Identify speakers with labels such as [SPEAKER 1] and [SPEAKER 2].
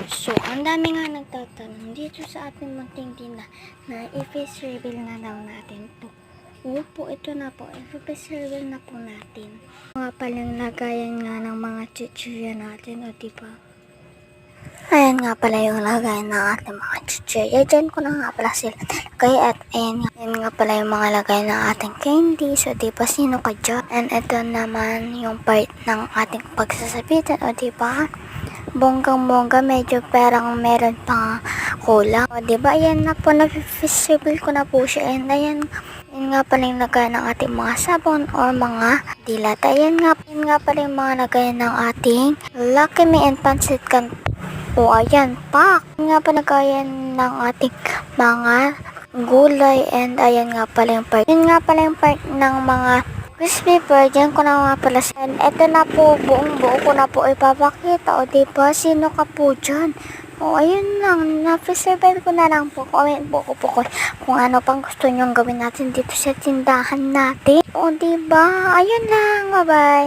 [SPEAKER 1] So, ang dami nga nagtatanong dito sa ating munting tinda na i-face reveal na daw natin to. Opo, ito na po. I-face reveal na po natin. Mga palang lagayan nga ng mga chichirya natin, o diba? Ayan nga pala yung lagayan ng ating mga chichirya. Diyan ko na nga pala sila nilagay. At ayan nga pala yung mga lagayan ng ating candy. So, diba, sino ka dyan? And ito naman yung part ng ating pagsasabitan, o diba? Bonggang-bongga, medyo parang meron pang kulang. O, diba? Ayan na po, na-visible ko na po siya. And ayan nga pala yung lagayan ng ating mga sabon or mga dilat. Ayan nga pala yung mga lagayan ng ating Lucky Me and Pancit Canton. O, ayan, pak! Ayan nga pala lagayan ng ating mga gulay. And ayan nga pala yung part. Ayan nga pala yung part ng mga crispy bird. Yan ko na nga pala. And eto na po, buong buo ko na po ipapakita. O, diba? Sino ka po dyan? O, ayun lang. Na-survive ko na lang po. Comment po ko kung ano pang gusto nyong gawin natin dito sa tindahan natin. O, diba? Ayun lang. Bye-bye.